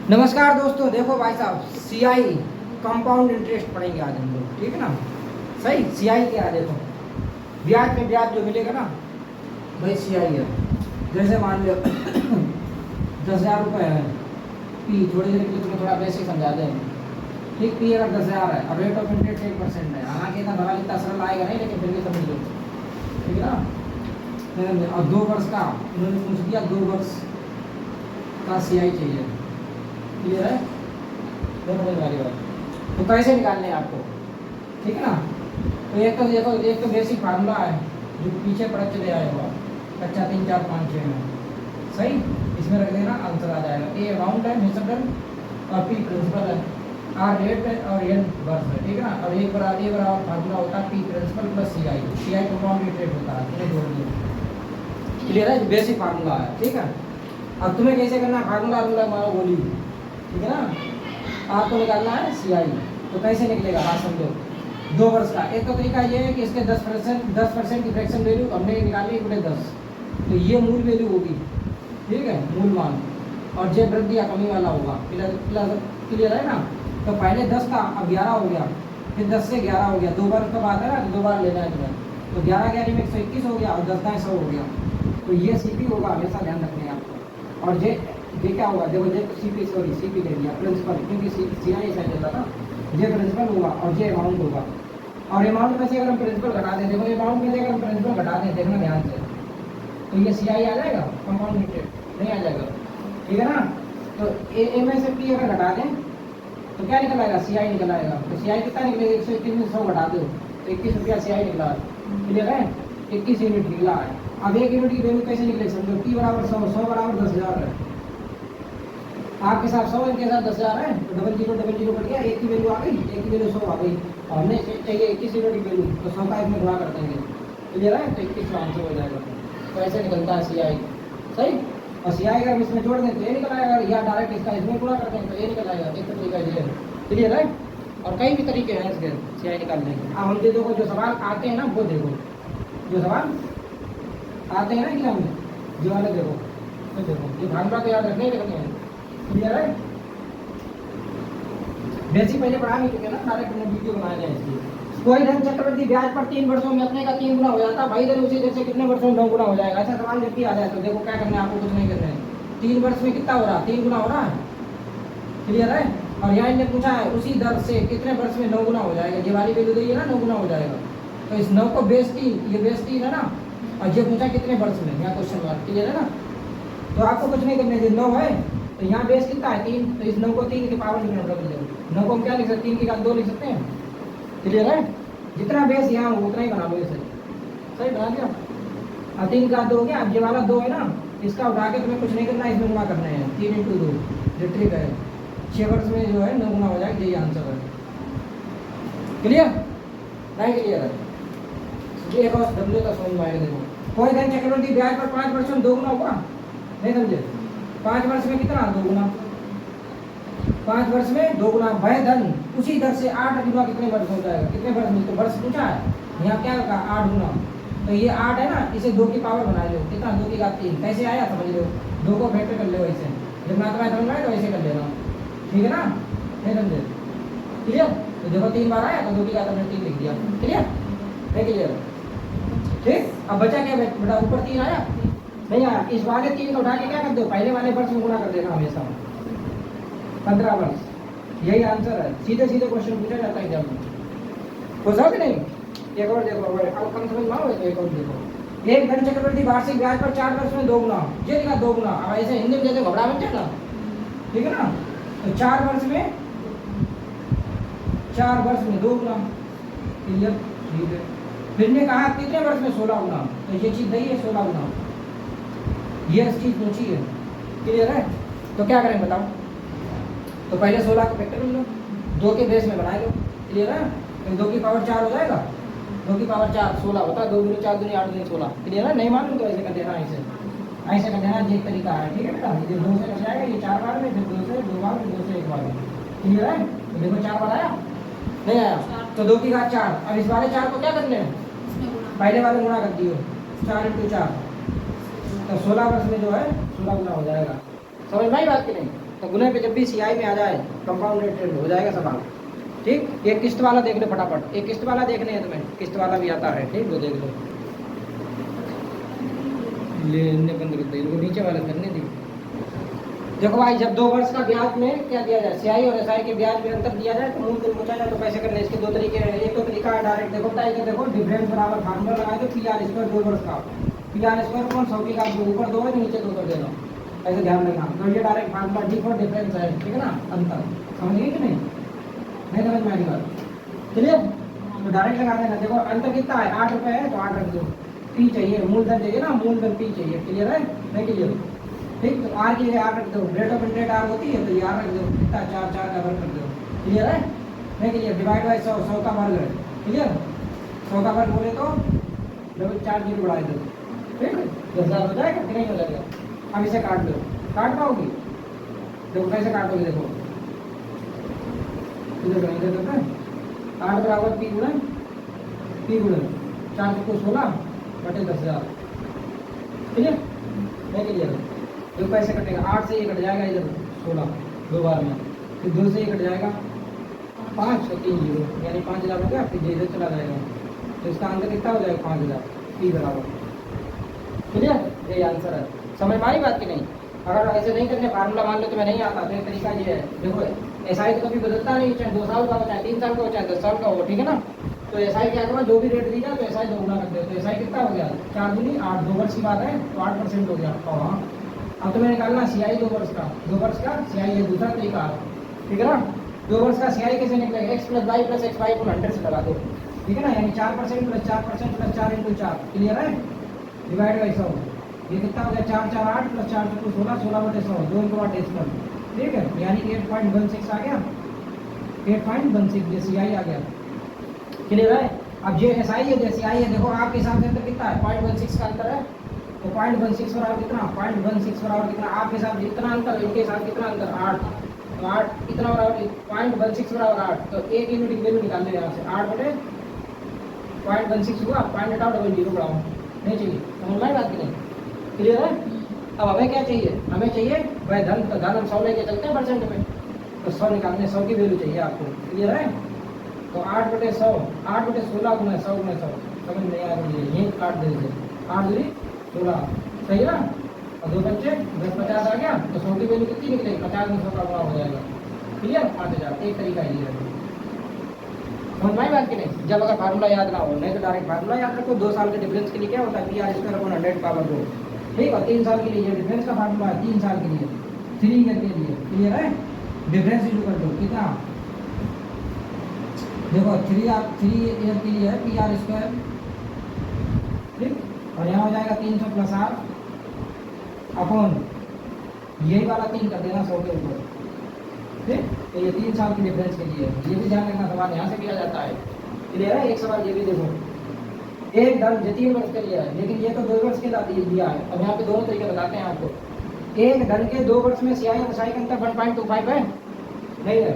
नमस्कार दोस्तों, देखो भाई साहब सीआई कंपाउंड इंटरेस्ट पढ़ेंगे आज हम लोग, ठीक है ना। सही, सीआई क्या है देखो, ब्याज में ब्याज जो मिलेगा ना भाई सीआई है। जैसे मान लो 10,000 रुपये है, पी थोड़ी देर के लिए तुम्हें थोड़ा बेसिक समझा दें। ठीक, पी अगर 10,000 है और रेट ऑफ इंटरेस्ट 1% है, हालांकि इतना भरा इतना सरल आएगा नहीं, लेकिन फिर भी समझ लो, ठीक है ना। और 2 वर्ष का उन्होंने पूछ दिया, 2 वर्ष का सीआई चाहिए, क्लियर है, दोनों वाली बात। तो कैसे निकालने हैं आपको, ठीक है ना। तो एक तो देखो, एक तो बेसिक फार्मूला है जो पीछे पढ़ चले आए हो, कक्षा 3, 4, 5, 6 में। सही, इसमें रख देना, आंसर आ जाएगा। ए अमाउंट है, मिसडन, और पी प्रिंसिपल है, आर रेट है और एन वर्ष है, ठीक है ना। और एक बराबर फार्मूला होता है P principal plus CI, CI compound rate होता है, तुम्हें जोड़ दिया, क्लियर है, बेसिक फार्मूला है, ठीक है। अब तुम्हें कैसे करना है, फार्मूला मारो गोली, ठीक है ना। आपको निकालना है सीआई, तो कैसे निकलेगा, हाँ समझो। 2 वर्ष का एक तो तरीका ये है कि इसके 10% की फ्रैक्शन वैल्यू हमने निकाली × 10, तो ये मूल वैल्यू होगी, ठीक है, मूल मान। और जे वृद्धि या कमी वाला होगा, क्लियर है ना। तो पहले 10 था, अब 11 हो गया, फिर 10 से 11 हो गया, 2 बार का बात है ना, 2 बार लेना है तुम्हें। तो 11 11 में 121 हो गया, और 10 10 100 हो गया। तो ये सीपी होगा, हमेशा ध्यान रखना है आपको। और जे क्या होगा, देखो जे सीपी कह दिया प्रिंसिपल, क्योंकि सीआई ऐसा चल रहा था, जे प्रिंसिपल होगा और जे अमाउंट होगा। और अमाउंट में से अगर हम प्रिंसिपल घटा दें, देखो अमाउंट में से अगर हम प्रिंसिपल घटा दें, देखना ध्यान से, तो ये सीआई आ जाएगा, कंपाउंड इंटरेस्ट नहीं आ जाएगा, ठीक है ना। तो ए में से पी अगर घटा दें तो क्या निकल आएगा, सीआई निकल आएगा। तो सीआई कितना निकलेगा, 121 में 100 घटा दो तो 21 रुपया सीआई निकला, क्लियर है, 21 यूनिट निकला है। अब 1 यूनिट की वैल्यू कैसे निकले, समझो पी बराबर 100, 100 बराबर 10,000 है। आपके साथ 100, इनके साथ 10,000 है, तो डबल जीरो कट गया, एक की वैल्यू आ गई, एक की वैल्यू 100 आ गई, और हमने चाहिए 21 यूनिट की वैल्यू, तो 100 का इसमें गुणा कर देंगे, क्लियर है, तो 21 का आंसर हो जाएगा। तो ऐसे निकलता है सीआई, सही। और सीआई अगर इसमें जोड़ दें तो ये निकल आएगा, या डायरेक्ट इसका इसमें गुणा कर दें तो ये निकल आएगा, एक तरीका ये है, क्लियर है। और कई भी तरीके हैं इसके सीआई निकालने के। अब हम देखो जो सवाल आते हैं ना, वो देखो, जो सवाल आते हैं ना एग्जाम में, जो वाले देखो, तो देखो ये फार्मूला तो याद रखने रखने हैं, क्लियर है। बेसिक पहले पढ़ा नहीं चुके ना, डायरेक्ट हमने वीडियो बनाया जाए इसलिए। कोई धन चक्रवृद्धि ब्याज पर 3 वर्षों में अपने का 3 गुना हो जाता, भाई धन उसी जैसे कितने वर्षों में 9 गुना हो जाएगा। ऐसा सवाल जब भी आ जाए तो देखो क्या करना है आपको, कुछ नहीं करना है, 3 वर्ष में कितना हो रहा है, 3 गुना हो रहा है, क्लियर है। और यहाँ इन्हें पूछा है उसी दर से कितने वर्ष में 9 गुना हो जाएगा, ये वाली वैल्यू दी है ना, 9 गुना हो जाएगा। तो इस 9 को बेस 3, ये बेस 3 है ना, और ये पूछा कितने वर्ष में, यहाँ क्वेश्चन मार्क, क्लियर है ना। तो आपको कुछ नहीं करना है, 9 है तो यहाँ बेस कितना है 3, तो इस 9 को 3 की पावर लिखना होगा, 9 को हम क्या लिख सकते हैं, 3 की घात 2 लिख सकते हैं, क्लियर है। जितना बेस यहाँ हो उतना ही बना लो इसे, सही बना दिया। और 3 का 2 हो गया, अब ये वाला 2 है ना, इसका उठा के तुम्हें कुछ नहीं करना है, इसमें गुणा करना है, 3 × 2 जो ट्रिक है, 6 वर्ष में जो है 9 गुना हो जाएगा, यही आंसर है, क्लियर नहीं, क्लियर है। एक और डब्ल्यू का समझ में आएगा, देखो कोई धन चक्रवृद्धि ब्याज पर 5 वर्ष में 2 गुना होगा, नहीं समझे, 5 वर्ष में कितना 2 गुना, 5 वर्ष में 2 गुना, वह धन उसी दर से 8 गुना कितने वर्ष हो जाएगा, कितने वर्ष में, तो वर्ष पूछा है, यहाँ क्या होगा 8 गुना, तो ये 8 है ना, इसे 2 की पावर बना लो, कितना 2 की घात 3, कैसे आया समझ लो, 2 को फैक्टर कर लो ऐसे, जब मात्रा समझ में आए तो ऐसे कर लेना, ठीक है ना, नहीं समझे, क्लियर। तो देखो 3 बार आया तो 2 की घात हमने 3 लिख दिया, क्लियर नहीं, क्लियर, ठीक। अब बचा क्या बेटा, ऊपर 3 आया नहीं आया, इस वाले 3 को उठा के क्या कर दो, पहले वाले वर्ष में गुणा कर देना हमेशा, 15 वर्ष, यही आंसर है। सीधे सीधे क्वेश्चन पूछा जाता है एग्जाम में, हो सकता नहीं। एक और देखो, अब कम समझ में आओ तो एक और देखो, एक धन चक्रवृद्धि वार्षिक ब्याज पर 4 वर्ष में 2 गुना, ये लिखा 2 गुना, अब ऐसे हिंदी में जैसे घबरा बन जाए ना, ठीक है ना। तो 4 वर्ष में 2 गुना, क्लियर, ठीक है। फिर ने कहा कितने वर्ष में 16 गुना, तो ये चीज नहीं है 16 गुना, ये चीज पूछी है, क्लियर है। तो क्या करें बताओ, तो पहले 16 का फैक्टर लो, 2 के बेस में बना लो, क्लियर है। तो 2 की पावर 4 हो जाएगा, 2 की पावर 4 16 होता है, 2 × 4 × 8 × 16, क्लियर है। नहीं मालूम तो ऐसे कर देना, ऐसे कर देना, ये तरीका है, ठीक है बेटा। ये 2 से कट जाएगा, ये 4 बार में, फिर 2 से 2 बार, फिर 2 से 1 बार, क्लियर है। तो देखो 4 बार आया नहीं आया, तो 2 की घात 4, अब इस वाले 4 को क्या करने हैं, पहले वाले गुणा कर दियो, 4 × 4, तो 16 वर्ष में जो है 16 गुना हो जाएगा, समझ में आई बात की नहीं। तो गुने पे जब भी सी आई में आ जाए कंपाउंड इंटरेस्ट हो जाएगा सवाल। ठीक, एक किस्त वाला देख लो फटाफट, एक किस्त वाला देखने हैं तुम्हें, किस्त वाला भी आता है। ठीक, वो देख लो, लेने बंद कर दे, इनको नीचे वाले करने दी। देखो भाई, जब 2 वर्ष का ब्याज में क्या दिया जाए, सीआई और एसआई के ब्याज में अंतर दिया जाए तो मूलधन पूछा जाए तो कैसे करने, इसके 2 तरीके हैं। एक तो तरीका है डायरेक्ट, देखो बताइए, देखो डिफरेंस बराबर फार्मूला लगा दो पी आर स्क्वायर 2 वर्ष का, पी आर स्क्वायर कौन 100 की का ऊपर 2 है नीचे 2 कर देना, ऐसे ध्यान रखना। तो ये direct formula D for difference है, ठीक है ना, अंतर। समझ गए कि नहीं, नहीं समझ में आएगी बात, चलिए तो डायरेक्ट लगा देना। देखो अंतर कितना है, 8 रुपये है तो 8 रख दो, पी चाहिए, मूलधन चाहिए ना, मूलधन पी चाहिए, क्लियर है, नहीं क्लियर। ठीक, तो आर की जगह आर रख दो, रेट ऑफ इंटरेस्ट आर होती है तो ये आर रख दो, कितना 4 4 का वर्ग कर दो, क्लियर है, नहीं क्लियर। डिवाइड बाय 100, 100 का वर्ग है, क्लियर, 100 का वर्ग बोले तो डबल 4 जीरो बढ़ा दो, ठीक है, 10,000 हो जाएगा कि नहीं हो जाएगा। अब इसे काट दो, काट पाओगी, देखो कैसे काटोगे, देखो इधर इधर करते हैं, 8 बराबर पी गुणन 4 को 16 बटे 10,000, ठीक है, नहीं क्लियर। जो पैसे कटेगा 8 से ये कट जाएगा इधर 16 2 बार में, फिर 2 से ये कट जाएगा 5 और 3 जीरो, यानी 5,000 हो गया, फिर ये इधर चला जाएगा, तो इसका आंसर कितना हो जाएगा 5,000, पी बराबर, क्लियर, यही आंसर है। समझ में आई बात की नहीं। अगर ऐसे नहीं करने, फार्मूला मान लो तुम्हें नहीं आता तो एक तरीका ये है, देखो एसआई तो कभी बदलता नहीं, चाहे 2 साल का हो, चाहे 3 साल का हो, चाहे 10 साल का हो, ठीक है ना। तो एसआई क्या करो, जो भी रेट दी जाए तो एसआई 2 गुना कर दो, तो एसआई कितना हो गया 4 दूनी 8, 2 वर्ष की बात है तो 8% हो गया। और हाँ, अब तुम्हें निकालना सीआई 2 वर्ष का, 2 वर्ष का सीआई है दूसरा तरीका, ठीक है ना। 2 वर्ष का सीआई कैसे निकलेगा, X plus Y plus X Y को 100 से लगा दो, ठीक है ना, यानी 4% प्लस 4% प्लस 4 × 4, क्लियर है, डिवाइड बाई 100, ये कितना हो गया 4 4 8 प्लस 4 4 16 16 बटे 100, 2 के बाद डेसिमल, ठीक है, यानी 8.16 आ गया, 8.16 ये सीआई आ गया, क्लियर है। अब ये एसआई है, जैसे आई है, देखो आपके हिसाब से अंतर कितना है, 0.16 का अंतर है, तो 0.16 बराबर कितना, 0.16 बराबर कितना, आपके हिसाब से इतना अंतर, इनके हिसाब कितना अंतर 8, तो 8 इतना बराबर 0.16 बराबर 8, तो एक यूनिट की वैल्यू निकालने यहाँ से 8 बटे 0.16 हुआ, पॉइंट हटाओ, डबल जीरो बढ़ाओ, नहीं चाहिए, समझ में बात की नहीं, क्लियर है। अब हमें क्या चाहिए, हमें चाहिए वह धन, तो धन हम 100 लेके चलते हैं परसेंट में, तो 100 निकालने, 100 की वैल्यू चाहिए आपको, क्लियर है। तो 8 बटे 100, 8 बटे 16 गुना 100 गुना 100, समझ नहीं आ रही है, यही काट दे दीजिए, 8 दूरी 16, सही है ना, और 2 बच्चे 10 50 आ गया, तो 100 की वैल्यू कितनी निकलेगी, 50 में 100 का गुणा हो जाएगा, क्लियर, 5000, एक तरीका ये है, समझ में आई बात की नहीं। जब अगर फार्मूला याद ना हो, नहीं तो डायरेक्ट फार्मूला याद रखो, 2 साल के डिफरेंस के लिए क्या होता है, P R square upon 100 power 2, ठीक है, 3 साल के लिए डिफरेंस का फार्मूला है, 3 साल के लिए 3 ईयर के लिए, क्लियर है, डिफरेंस इक्वल टू कितना, देखो 3 ईयर के लिए है पी आर स्क्वायर, ठीक, और यहाँ हो जाएगा 300 प्लस आर अपॉन यही वाला 3 कर देना 100 के ऊपर, ठीक, तो ये 3 साल की डिफरेंस के लिए, ये भी ध्यान रखना, सवाल यहाँ से किया जाता है, क्लियर है। एक सवाल ये भी देखो, एक धन जो 3 वर्ष के लिए है, लेकिन ये तो 2 वर्ष के लिए दिया है, अब यहाँ पे दोनों तरीके बताते हैं आपको। एक धन के 2 वर्ष में सीआई और एसआई का अंतर 1.25 है, नहीं है,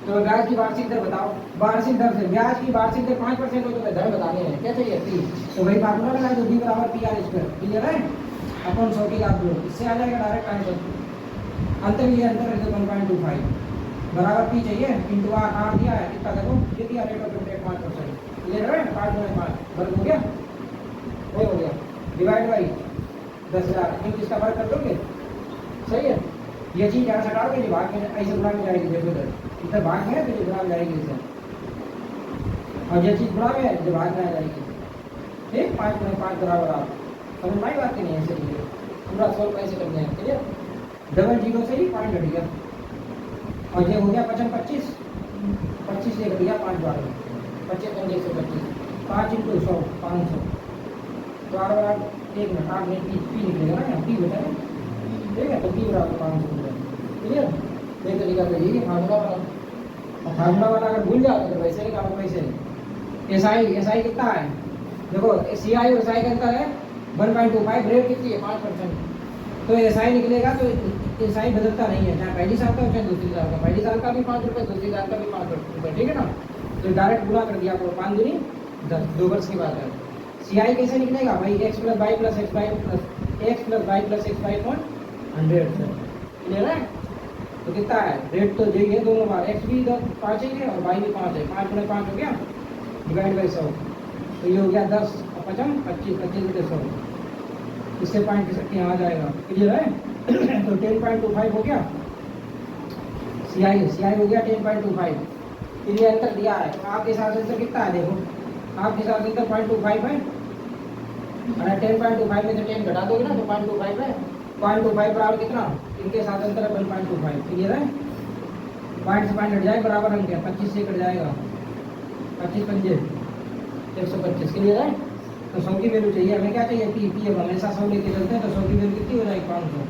तो ब्याज की वार्षिक दर बताओ, वार्षिक दर से ब्याज की वार्षिक दर 5% हो तो धन बताने हैं, क्या चाहिए पी, तो वही फार्मूला लगा दो, डी बराबर पी आर स्क्वायर, क्लियर है, अपन 100 की आप लो, इससे आ जाएगा डायरेक्ट आंसर, अंतर ये अंतर है 1.25 बराबर पी चाहिए इंटू आर दिया है, कितना देखो ये दिया, रेट ऑफ इंटरेस्ट 5%, क्लियर है, 5 वर्ग हो गया, वही हो गया, डिवाइड बाई 10,000, इन किसका वर्ग कर दोगे, सही है। ये चीज़ यहाँ से हटाओगे, ये भाग में ऐसे गुणा में जाएगी, देखो इधर भाग में है तो ये गुणा में जाएगी इसे, और ये चीज़ गुणा में है जो भाग में आ जाएगी, ठीक, 5 में 5 बराबर आप, समझ में आई बात की नहीं, ऐसे लिए पूरा सोल्व कैसे करते हैं, क्लियर, डबल जीरो से ही पॉइंट घट गया, और ये हो गया 25 25 से घट गया 5 बार, 25 पंजे 125, 5 × 100 500, तो आर बराबर 1 मिनट 8 मिनट पी निकलेगा ना, यहाँ पी बेटा है, ठीक है, तो पी बराबर 500, क्लियर, एक तरीका तो यही फार्मूला वाला, और फार्मूला वाला अगर भूल जाओ तो वैसे निकालो, कैसे, एसआई कितना है, देखो सीआई और एसआई का अंतर है 1.25, रेट कितनी है 5%, तो एसआई निकलेगा, तो एसआई बदलता नहीं है, चाहे पहली साल का हो चाहे दूसरी साल का, पहली साल का भी 5 रुपये, दूसरी साल का भी 5 रुपये, ठीक है ना, तो डायरेक्ट गुणा कर दिया, 5 दूनी 10, 2 वर्ष की बात है। सीआई कैसे निकलेगा भाई, X plus Y plus X Y plus X plus Y plus X Y 100 से, क्लियर है, तो कितना है रेट तो यही है दोनों बार, एक्स भी इधर 5 ही है और वाई भी 5 है, 5 गुणे 5 हो गया डिवाइड बाई 100, तो ये हो गया 10 और 5 25, 25 बटे 100, इससे पॉइंट की शक्ति यहाँ आ जाएगा, क्लियर है। तो 10.25 हो गया सी आई हो गया 10.25, फिर ये अंतर दिया है आपके हिसाब से अंतर कितना है, देखो आपके हिसाब से अंतर 0.25 है, अरे 10.25 में से 10 घटा दोगे ना तो 0.25 है, 0.25 बराबर कितना, इनके साथ अंतर है 1.25, क्लियर है। पॉइंट से पॉइंट हट जाए बराबर अंक है, 25 से कट जाएगा, 25 पंजे 125, क्लियर है। तो 100 की वैल्यू चाहिए हमें, क्या चाहिए पी अब हमेशा 100 लेके चलते हैं, तो 100 की वैल्यू कितनी हो जाएगी 500,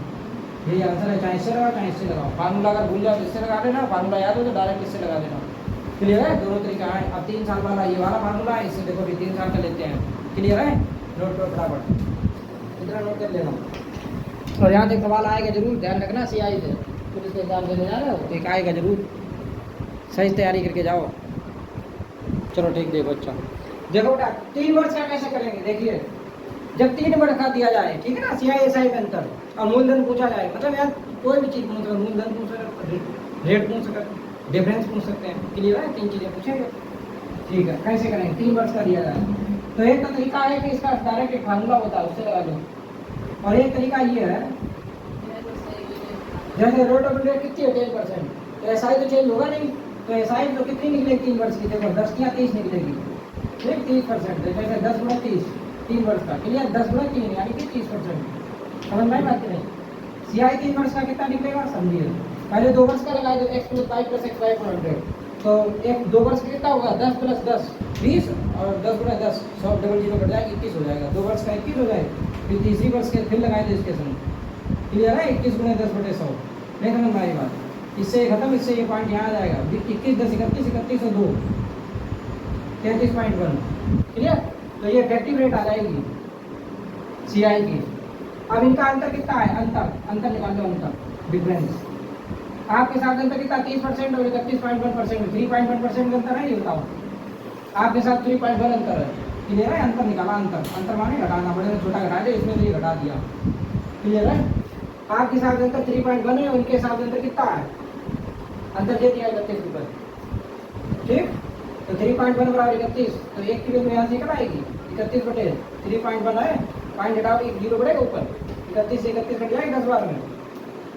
यही आंसर है, चाहे इससे लगाओ चाहे इससे लगाओ, फार्मूला अगर भूल जाओ तो इससे लगा देना, फार्मूला याद हो तो डायरेक्ट इससे लगा देना, क्लियर है। दोनों तरीका है। अब 3 साल वाला ये वाला फार्मूला है, इससे देखो अभी 3 साल का लेते हैं, क्लियर है। नोट करो फटाफट, इतना नोट कर लेना। और यहाँ से सवाल आएगा जरूर, ध्यान रखना सीआई से, पुलिस के एग्जाम देने जा रहे हो तो एक आएगा जरूर, सही तैयारी करके जाओ। चलो ठीक, देखो अच्छा देखो बेटा 3 वर्ष का कैसे करेंगे, देखिए जब 3 वर्ष का दिया जाए, ठीक है ना, सीआई एसआई में अंतर और मूलधन पूछा जाए, मतलब यार कोई भी चीज़ पूछ सकते, मूलधन पूछ सकते, रेट पूछ सकते, डिफरेंस पूछ सकते हैं, क्लियर है, 3 चीज़ें पूछेंगे, ठीक है। कैसे करेंगे, 3 वर्ष का दिया जाए तो एक तो तरीका है कि इसका डायरेक्ट एक फार्मूला होता है उससे लगा दो, और एक तरीका ये है जैसे रेट ऑफ इंटरेस्ट कितनी है 10%, तो एसआई तो चेंज होगा नहीं, तो एसआई तो कितनी निकलेगी 3 वर्ष की, देखो 10 या 30 निकलेगी, ठीक 30%, जैसे 10 गुणा 30 3 वर्ष का, क्लियर, 10 गुणा 3 यानी कि 30%, समझ में आई बात नहीं। सीआई 3 वर्ष का कितना निकलेगा समझिए, पहले 2 वर्ष का लगाए तो x + 5 + x y 100, तो एक 2 वर्ष का कितना होगा 10 + 10 20, और 10 गुणा 10 100 डबल जीरो कट जाएगा 21 हो जाएगा, 2 वर्ष का 21 हो जाएगा, फिर तीसरी वर्ष के फिर लगाए थे इसके संग, क्लियर है, 21 गुणा 10 बटे 100, नहीं समझ में आई बात, इससे खत्म, इससे ये पॉइंट यहाँ आ जाएगा 21 10 31 31 और 2 33.1, क्लियर। तो ये इफेक्टिव रेट आ जाएगी सीआई की। अब इनका अंतर कितना है, अंतर निकाल लो, अंतर डिफरेंस आपके साथ अंतर कितना 30% और 31.1%, 3.1% का अंतर है, ये बताओ आपके साथ 3.1 अंतर है, क्लियर है। अंतर निकाला, अंतर माने घटाना, बड़े में छोटा घटा दिया, इसमें तो ये घटा दिया, क्लियर है। आपके साथ अंतर 3.1 है, उनके साथ अंतर कितना है, अंतर दे दिया 31 रुपये, ठीक। तो 3.1 बराबर 31, तो 1 की वैल्यू यहाँ से निकल आएगी 31 बटे 3.1 है, पॉइंट घटाओ 1 जीरो बढ़ेगा ऊपर, 31 से 31 कट जाएगा 10 बार में,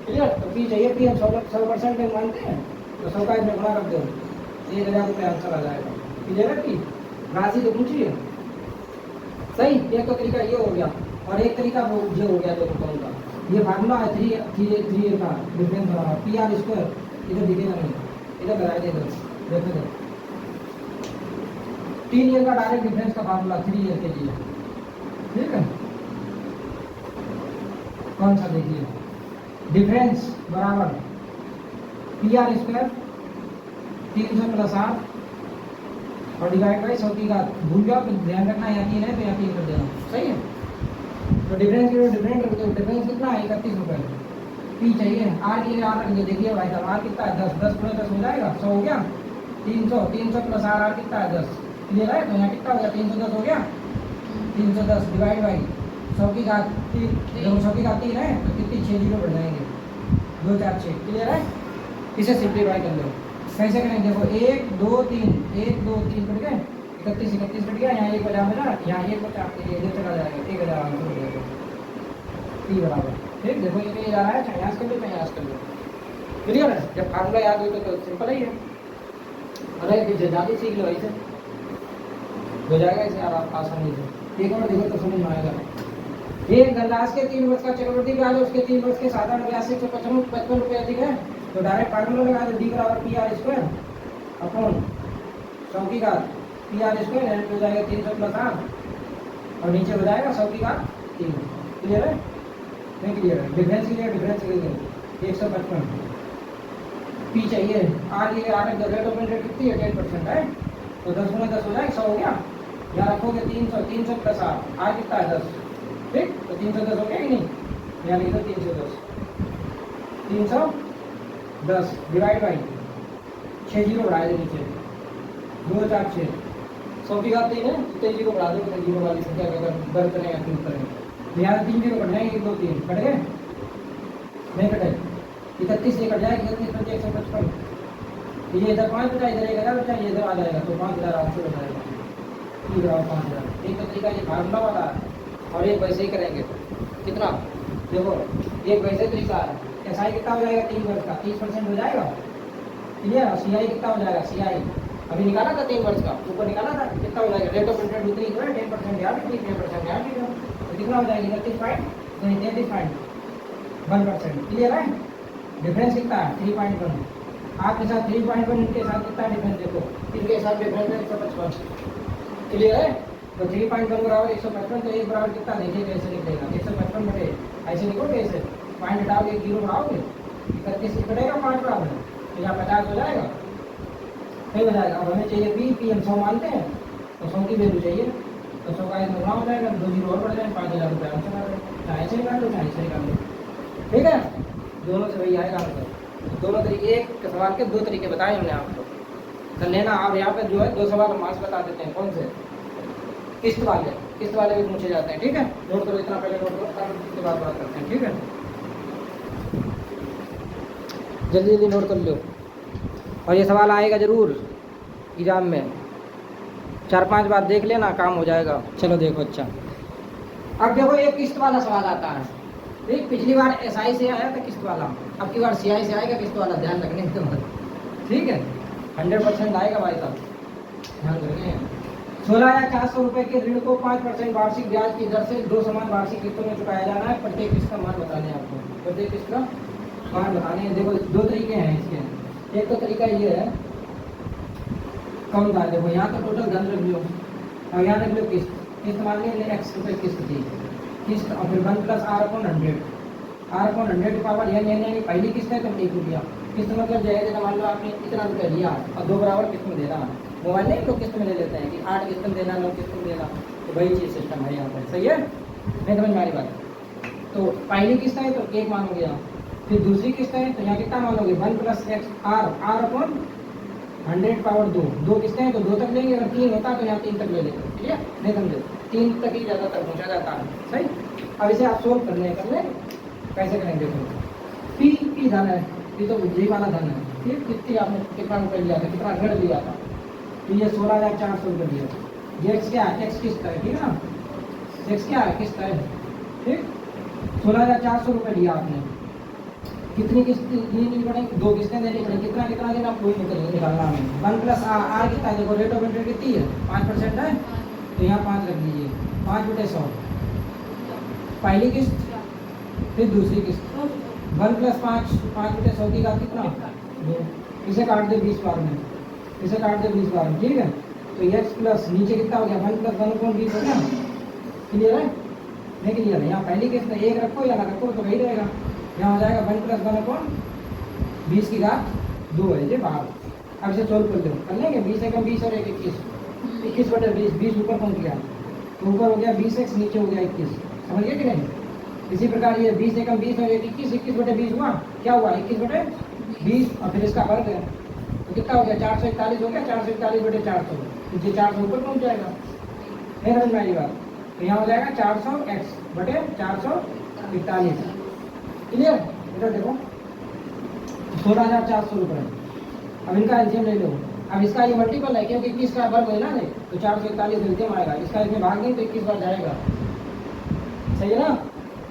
क्लियर। तो पी चाहिए, पी हम 100% में मानते हैं, तो 100 का इसमें गुणा कर दो, 1000 रुपये आंसर आ जाएगा, क्लियर है। पी राशि तो पूछिए, सही। एक तो तरीका ये हो गया, और एक तरीका वो ये हो गया, देखो कौन का, ये फार्मूला है 3 का डिफरेंस बराबर पी आर स्क्वायर, इधर दिखेगा नहीं, इधर लगाए थे, इधर देखो 3 ईयर का डायरेक्ट डिफरेंस का फार्मूला 3 ईयर के लिए, ठीक है। कौन सा देखिए, डिफरेंस बराबर पी आर स्क्वायर 300 + 8 और डिवाइड बाई 100 की घात, भूल जाओ तो ध्यान रखना, यहाँ 3 है तो यहाँ 3 कर देना, सही है। तो डिफरेंस की डिफरेंस रख दो, डिफरेंस कितना है 31 रुपये, पी चाहिए, आर के लिए आर रख दो, देखिए भाई साहब आर कितना है 10, 10 गुणे 10 हो जाएगा 100 हो गया, 300 + आर कितना है 10, क्लियर है। तो यहाँ कितना हो गया 310 हो गया, 310 डिवाइड बाई 100 की घात 3 है, तो कितनी 6 जीरो बढ़ जाएंगे, 2 4 6, क्लियर है। इसे सिंप्लीफाई कर लो, कैसे करेंगे, देखो 1 2 3 1 2 3 कट गए, 31 31 कट गया, यहाँ 1 बचा बचा, यहाँ 1 बचा, इधर चला जाएगा, 1000 आंसर हो जाएगा पी बराबर, ठीक। देखो ये जा रहा है, चाहे यहाँ कर लो चाहे यहाँ कर लो, क्लियर है। जब फार्मूला याद हो तो सिंपल ही है, अरे पीछे ज़्यादा सीख लो, ऐसे हो जाएगा, इसे आप आसानी से एक और देखो तो समझ में आएगा। ये धनराशि के 3 वर्ष का चक्रवृद्धि ब्याज है, उसके 3 वर्ष के साधारण ब्याज से 155 रुपये अधिक है, तो डायरेक्ट फार्मूला लगा दो, डी बराबर पी आर स्क्वायर अपॉन 100 की घात पी आर स्क्वायर, एंड हो जाएगा 300 + 8 और नीचे हो जाएगा 100 की घात 3, क्लियर है, नहीं क्लियर है। डिफरेंस के लिए डिफरेंस के लिए 155 पी चाहिए, आर के लिए आर रेट ऑफ इंटरेस्ट कितनी है 10% है, तो 10 गुणा 10 हो जाएगा 100 हो गया, यहाँ रखोगे 300 + 8, आर कितना है 10, ठीक। तो 310 हो गया कि नहीं, यहाँ लिख दो 310 डिवाइड बाई 6 जीरो बढ़ा दो नीचे, 2 4 6, 100 की घात 3 है, 3 जीरो बढ़ा दो, तो जीरो वाली संख्या अगर दर्द करें या क्यों करें, यहाँ 3 जीरो कट जाएंगे, 1 2 3 कट गए, नहीं कटे, 31 से कट जाएगा, 31 बचे 155। तो ये इधर 5 बचा, इधर 1000 बचा, ये इधर आ जाएगा तो 5800 हो जाएगा। इधर आओ 5000। एक तो तरीका ये फार्मूला वाला है और एक वैसे ही करेंगे। कितना देखो, एक वैसे तरीका है। एस आई कितना हो जाएगा 3 वर्ष का, 30% हो जाएगा। क्लियर। सी आई कितना हो जाएगा, सी आई अभी निकाला था 3 वर्ष का, ऊपर निकाला था, कितना हो जाएगा रेट ऑफ इंटरेस्ट उतनी जो है 10% याद रखिए, 10% याद रखिए। तो कितना हो जाएगी 33.1%। क्लियर है। डिफरेंस कितना है 3.1। आपके साथ 3.1, इनके साथ कितना डिफरेंस देखो, इनके साथ डिफरेंस है 155। क्लियर है। तो 3.1 बराबर 155, तो एक बराबर कितना देखिए कैसे निकलेगा, 155 बटे ऐसे निकलोगे, ऐसे पॉइंट हटाओगे, 0 बढ़ाओगे, 31 कटेगा 5 बराबर, तो यहाँ 50 हो जाएगा, सही हो जाएगा। अब हमें चाहिए पी, पी हम 100 मानते हैं तो 100 की वैल्यू चाहिए, तो 100 का 1 हो जाएगा, 2 जीरो और बढ़ जाए, 5000 रुपये आंसर आ जाएगा। चाहे ऐसे निकाल लो, चाहे ऐसे निकाल लो, ठीक है। दोनों से वही आएगा आंसर। दोनों तरीके, एक सवाल के 2 तरीके बताए हमने आपको, कर लेना। और यहाँ पे जो है 2 सवाल हम मार्क्स बता देते हैं, कौन से, किस्त वाले भी पूछे जाते हैं, ठीक है। नोट करो, इतना पहले नोट करो, तब उसके बाद बात करते हैं, ठीक है। जल्दी जल्दी नोट कर लो, और ये सवाल आएगा ज़रूर एग्जाम में, 4-5 बार देख लेना, काम हो जाएगा। चलो देखो, अच्छा अब देखो एक किस्त वाला सवाल आता है, ठीक। पिछली बार एसआई से आया था किस्त वाला, अब की बार सीआई से आएगा किस्त वाला, ध्यान रखने के बाद, ठीक है। 100% आएगा भाई साहब, ध्यान रखें। 16,400 रुपये के ऋण को 5% वार्षिक ब्याज की दर से 2 समान वार्षिक किस्तों में चुकाया जाना है। प्रत्येक किस्त का मान बताने हैं आपको, प्रत्येक किस्त का मान बताने हैं। देखो 2 तरीके हैं इसके। एक तो तरीका ये है कम था, देखो यहाँ तो टोटल धन रख लो और यहाँ रख लो किस्त, किस्त मान लीजिए x रुपये किस्त थी, किस्त और फिर 1 + r/100, r/100 पावर यानी पहली किस्त है तो 1 रुपया। किस्त मतलब जैसे मान लो आपने इतना रुपया लिया और 2 बराबर किस्त में दे रहा है। मोबाइल नहीं लोग किस्त में ले लेते हैं कि 8 किस्त में देना, 9 किस्त में देना, तो वही चीज़ सिस्टम है यहाँ पर, सही है, नहीं समझ में आ रही बात। तो पहली किस्त है तो 1 मानोगे आप, फिर दूसरी किस्त है तो यहाँ कितना मानोगे 1 + x r/100 पावर 2 किस्तें हैं तो 2 तक लेंगे, अगर 3 होता तो यहाँ 3 तक ले लेंगे, ठीक है, नहीं समझे, 3 तक ही ज़्यादातर पहुँचा जाता है, सही। अब इसे आप सोल्व कर ले, कैसे करेंगे, देखो पी धन है, ये तो जी वाला धन है, ठीक। कितनी आपने कितना रुपये लिया था, कितना ऋण लिया था, तो ये 16,400 रुपये लिया। ये एक्स क्या है, एक्स किस्त है, ठीक है ना, एक्स क्या है, किस्त है, ठीक। 16,400 रुपये लिया आपने, कितनी किस्त देनी पड़ेगी, 2 किस्तें देनी पड़ेगी, कितना देना कोई निकालना हमें। 1 + r कितना है, देखो रेट ऑफ इंटरेस्ट कितनी है 5% है, तो यहाँ 5 रख लीजिए, 5/100 पहली किस्त, फिर दूसरी किस्त, 1 + 5 5/100 की का कितना 2, इसे काट दे 20 बार में, इसे काट दे 20 बार में, ठीक है। तो x प्लस नीचे कितना हो गया 1 + 1/20 हो गया, क्लियर है, नहीं क्लियर है। यहाँ पहली किस्त में 1 रखो या ना रखो तो वही रहेगा, यहाँ हो जाएगा 1 + 1/20 की घात 2 है ये बाहर। अब इसे सोल्व कर लेंगे, 20 एकम 20 और 1 21, 21/20, 20 ऊपर पहुँच गया तो ऊपर हो गया 20x, नीचे हो गया 21, समझ गए कि नहीं। इसी प्रकार ये 20 एकम 20 और 1 21, 21/20 हुआ, क्या हुआ 21/20 और फिर इसका वर्ग है तो कितना हो गया 441 हो गया, 441/400, नीचे 400 ऊपर पहुँच जाएगा, नहीं समझ में आई बात। तो यहाँ हो जाएगा 400x/441, क्लियर। इधर देखो 16,400 रुपये, अब इनका एलसीएम ले लो। अब इसका ये मल्टीपल है क्योंकि 21 का वर्ग है ना, नहीं तो 441 एलसीएम आएगा, इसका इसमें भाग नहीं तो 21 बार जाएगा, सही है ना।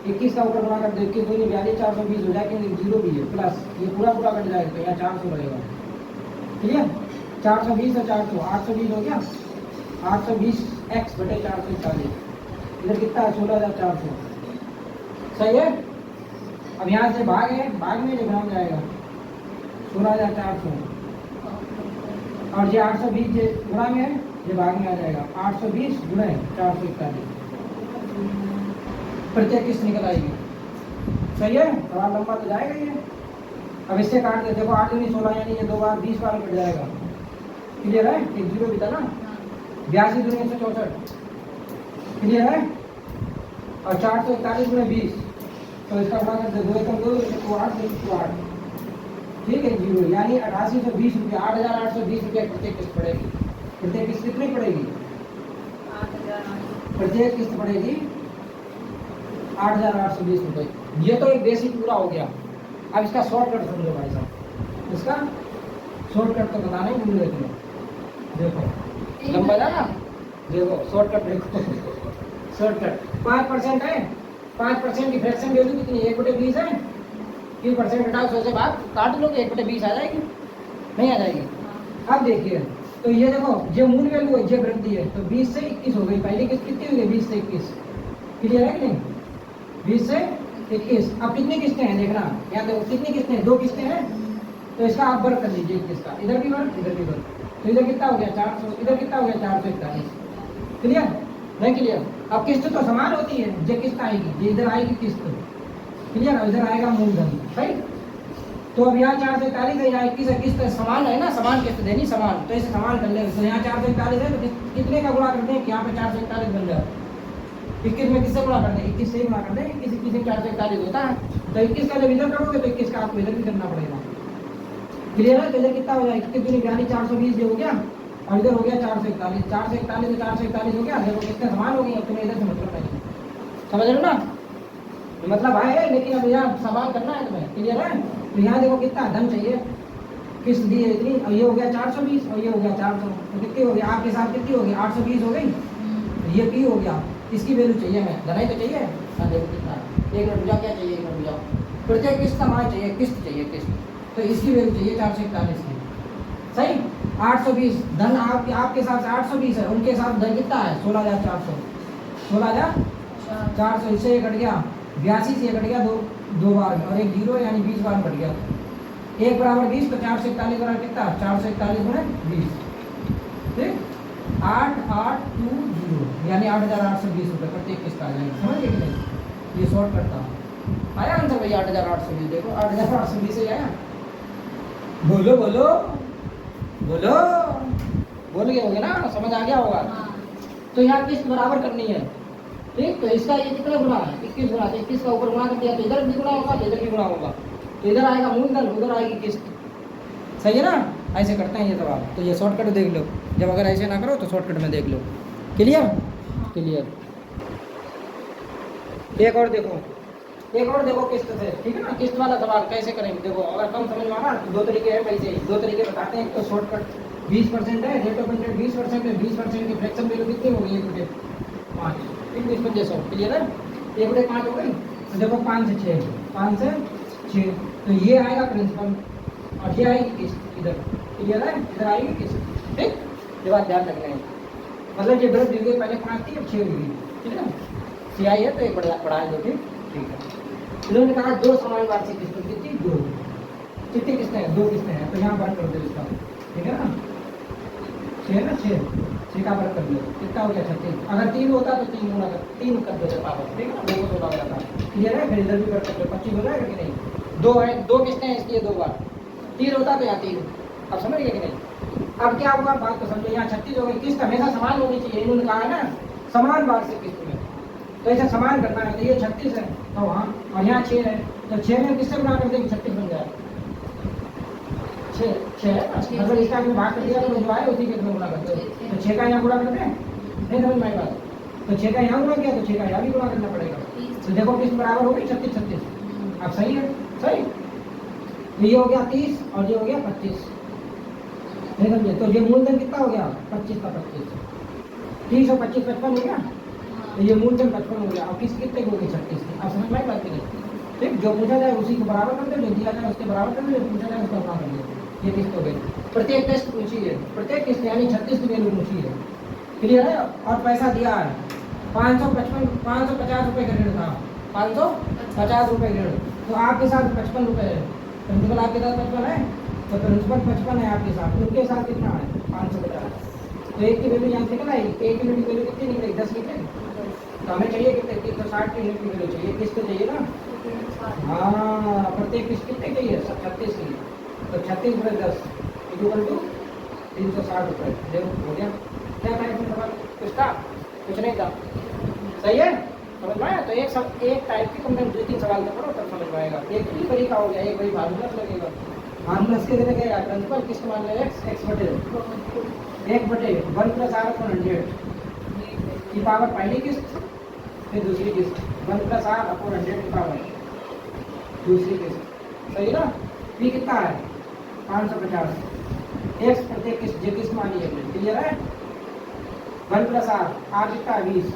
21 का ऊपर गुणा कर दो, 21 दूनी 42, 420 हो जाएगा, 0 भी है प्लस ये पूरा कट जाएगा तो यहाँ 400 रहेगा, क्लियर। 420 और 400 820 हो गया, 820x/441, इधर कितना है 16,400, सही है। अब यहाँ से भाग है, भाग में जो भाग जाएगा 16,400 और ये 820 जो गुणा में है ये भाग में आ जाएगा, 820 × 441 प्रत्येक किस्त निकल आएगी, सही है। सवाल लंबा तो जाएगा ये। अब इससे काट दे, देखो 8 दूनी 16 यानी ये 2 बार 20 बार कट जाएगा, क्लियर है, 1 0 भी था ना, 82 दूनी 164, क्लियर है। और 441 × 20 तो इसका गुणा कर दे, 2 एकम 2 तो 8 तो 8, ठीक है 0, यानी 8820 रुपये, 8,820 रुपये प्रत्येक किस्त पड़ेगी। प्रत्येक किस्त कितनी पड़ेगी, प्रत्येक किस्त पड़ेगी 8,820 रुपये। ये तो एक बेसिक पूरा हो गया, अब इसका शॉर्टकट समझो भाई साहब, इसका शॉर्टकट तो बताना ही भूल गए तुम। देखो लंबा जा ना, देखो शॉर्टकट देखो शॉर्टकट 5% है, 5% की फ्रैक्शन वैल्यू कितनी है, 1/20 है। 3% घटाओ 100 से भाग काट लोगे, 1/20 आ जाएगी, नहीं आ जाएगी। अब देखिए तो ये देखो ये मूल वैल्यू है, ये वृद्धि है, तो 20 से 21 हो गई। पहले किस्त कितनी हुई है, 20 से 21, क्लियर है कि नहीं, 20 से 21। अब कितनी किस्तें हैं देखना, यहाँ देखो कितनी किस्तें हैं, 2 किस्तें हैं, तो इसका आप वर्ग कर लीजिए 21 का, इधर भी वर्ग इधर भी वर्ग, तो इधर कितना हो गया 400, इधर कितना हो गया 441, क्लियर नहीं क्लियर। अब किस्त तो समान होती है, ये किस्त आएगी, ये इधर आएगी किस्त, क्लियर, इधर आएगा मूलधन, सही। तो अब यहाँ 441 है, यहाँ 21 है, किस्त समान है ना, समान किस्त देनी समान, तो इसे समान कर ले। तो यहाँ 441 है तो कितने का गुणा करते हैं कि यहाँ पे 441 बन जाए, 21 में किससे गुणा कर दें, 21 से ही गुणा कर दें, 21 में 441 होता है, तो 21 का जब इधर करोगे तो 21 का आपको इधर भी करना पड़ेगा, क्लियर है। तो इधर कितना हो जाएगा, 21 यानी 420 जो हो गया, और इधर हो गया 441, 441 तो 441 हो गया, देखो कितने समान हो गई। अब तुम्हें इधर से मतलब नहीं, समझ लो ना, मतलब है, लेकिन अब यहाँ समान करना है तुम्हें, क्लियर है। तो यहाँ देखो कितना धन चाहिए, किस्त दी है इतनी, और ये हो गया 420 और ये हो गया 400, तो कितनी हो गई आपके साथ, कितनी हो गई 820 हो गई, तो ये P हो गया, इसकी वैल्यू चाहिए हमें, धनाई तो चाहिए। हाँ देखो कितना, एक मिनट बुझाओ, क्या चाहिए, एक मिनट बुझाओ, प्रत्येक किस्त का मान चाहिए, किस्त चाहिए किस्त, तो इसकी वैल्यू चाहिए 441 की, सही। 820 धन आपके साथ 820 है, उनके साथ धन कितना है 16,400, 16,400, इससे ये कट गया 82 से कट गया दो बार में, और एक जीरो यानी 20 बार कट गया, 1 बराबर 20, तो 441 बराबर कितना, 441 गुणे 20, ठीक, 8820 यानी 8,820 रुपये प्रत्येक किस्त आ जाएगी, समझ गए कि नहीं। ये शॉर्ट करता हूँ, आया आंसर भैया 8,820, देखो 8,820 से आया, बोलो बोलो बोलो, बोल गए होगे ना, समझ आ गया होगा। तो यहाँ किस्त बराबर करनी है, ठीक, तो इसका ये कितना गुना है, 21 गुना, तो 21 का ऊपर गुना कर दिया, तो इधर भी गुना होगा, तो इधर भी गुना होगा, तो इधर आएगा मूलधन, उधर आएगी किस्त, सही है ना। ऐसे करते हैं ये सवाल, तो ये शॉर्टकट देख लो, जब अगर ऐसे ना करो तो शॉर्टकट में देख लो, क्लियर क्लियर। एक और देखो किस्त से, ठीक है ना, किस्त वाला सवाल कैसे करेंगे, देखो अगर कम समझ में आ रहा तो 2 तरीके हैं, वैसे 2 तरीके बताते हैं। तो शॉर्टकट 20% है, रेट ऑफ इंटरेस्ट 20% है, 20% की फ्रैक्शन वैल्यू कितनी हो गई, 1/5, 1/5, क्लियर है, 1/5 हो गई। तो देखो 5 से 6, तो ये आएगा प्रिंसिपल और ये आएगी किस्त इधर, क्लियर है, इधर आएगी किस्त, ठीक, ये बात ध्यान रखना है। मतलब ये वृद्धि हुई, पहले 5 थी अब 6 हुई, ठीक है, CI है तो एक बढ़ा दो, ठीक है। इन्होंने कहा 2 समान वार्षिक किस्तों कितनी, 2, कितनी किस्तें हैं, 2 किस्तें हैं, तो यहाँ वर्ग कर दो इसका, ठीक है ना, 6 का वर्ग कर दो, कितना हो गया 36। अगर 3 होता तो 3 गुना कर, 3 कर दो पावर, ठीक है, 2 को 16 हो जाता, क्लियर है। फिर इधर भी कर सकते हो, 25 हो जाएगा कि नहीं, 2 है, 2 किस्तें हैं इसलिए 2 बार, 3 होता तो यहाँ 3, अब समझ गए कि नहीं। अब क्या हुआ बात तो समझो, यहाँ 36 हो गई, किस्त हमेशा समान होनी चाहिए, इन्होंने कहा है ना समान वार्षिक किस्त में, तो ऐसा समान करना है, तो ये 36 है, तो हाँ, और यहाँ 6 है, तो 6 में किससे गुणा कर देंगे, 36 बन जाए, 6 है ना, मतलब इसका आपने भाग कर दिया तो जो आए उसी के इसमें गुणा करते हो, तो 6 का यहाँ गुणा करते हैं, नहीं समझ में आई बात, तो 6 का यहाँ गुणा किया तो 6 का यहाँ भी गुणा करना पड़ेगा, तो देखो किस बराबर हो गई 36, अब सही है, सही। ये हो गया 30 और ये हो गया 25, नहीं समझे, तो ये मूलधन कितना हो गया 25 का 25, 30 और 25 55 हो गया, तो ये मूलधन 55 हो गया, और कितने की होगी 36 की, अब समझ में आई बात की नहीं, ठीक, जो पूछा जाए उसी को बराबर कर दो, जो दिया जाए उसके बराबर कर दो, जो पूछा जाए उसका गुणा कर दो, ये किस्त हो गई। प्रत्येक टेस्ट पूछी है, प्रत्येक किस्त यानी 36 की वैल्यू पूछी है, क्लियर है। और पैसा दिया है 550 रुपये का ऋण था, 550 रुपये ऋण, तो आपके साथ 55 रुपये है, प्रिंसिपल आपके साथ 55 है, तो प्रिंसिपल 55 है आपके साथ, उनके साथ कितना है 550, तो एक की वैल्यू यहाँ से निकला, एक की वैल्यू कितनी निकलेगी 10 निकलेगी, तो हमें चाहिए कितने 360 की यूनिट की वैल्यू चाहिए, किस्त चाहिए ना, हाँ, प्रत्येक किस्त कितने चाहिए 36 की, तो 36 × 10 इक्वल टू 360 रुपये, देखो हो गया। क्या था इसमें सवाल, कुछ था, कुछ नहीं था, सही है, समझ में आया। तो एक टाइप की तुमने 2-3 सवाल तो करो तब समझ में आएगा। एक ही तरीका हो गया, एक वही फार्मूला लगेगा, फार्मूला के जरिए क्या प्रिंसिपल किस्त मान लें x बटे 1/1 + r/100 की पावर पहली किस्त, फिर दूसरी किस्त 1 + r/100 की पावर दूसरी किस्त, सही ना। पी कितना है 550, एक्स प्रत्येक किस मानी है, क्लियर है। 1 + r कितना है 20,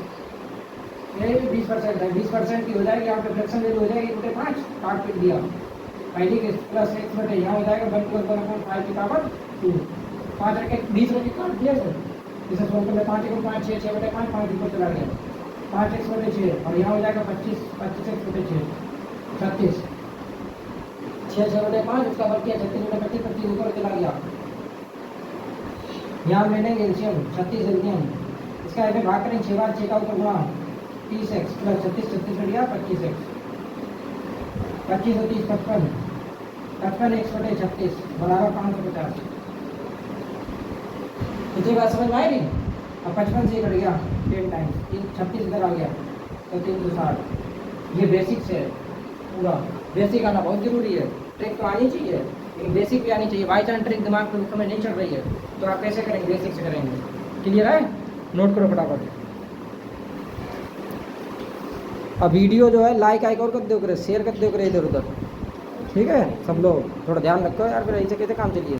ये 20% है, 20% की हो जाएगी यहाँ पे फ्रैक्शन वैल्यू हो जाएगी 1/5, काट पीट दिया पहली के प्लस एक्स बटे यहाँ हो जाएगा 1 + 1/5 की पावर 2, 5 रखे 20 रखे काट दिया सर, इसे सोल्व कर ले 5 × 5 6, 6/5 5 ऊपर चला गया 5x/6 और यहाँ हो जाएगा 25x/6 36, 6/5 उसका वर्ग किया 36/25 25 ऊपर चला गया। यहाँ हम लेंगे एलसीएम 36 एलसीएम, इसका ऐसे भाग करेंगे 6 बार 6 का ऊपर गुणा 30x + 36 36 बढ़िया 25x, 25 और 30 55, 55x/36 बराबर 550। इतनी बात समझ में आई नहीं। अब 55 से कट गया 10 टाइम्स 36 इधर आ गया तो 360। ये बेसिक्स है, पूरा बेसिक आना बहुत जरूरी है, ट्रिक तो आनी चाहिए लेकिन बेसिक भी आनी चाहिए। बाई चांस ट्रिक दिमाग में उस समय नहीं चल रही है तो आप कैसे करेंगे, बेसिक से करेंगे। क्लियर है, नोट करो फटाफट। अब वीडियो जो है लाइक आइक और कर दो करे, शेयर कर दो करे इधर उधर, ठीक है। सब लोग थोड़ा ध्यान रखो यार, फिर ऐसे कैसे काम चलिए।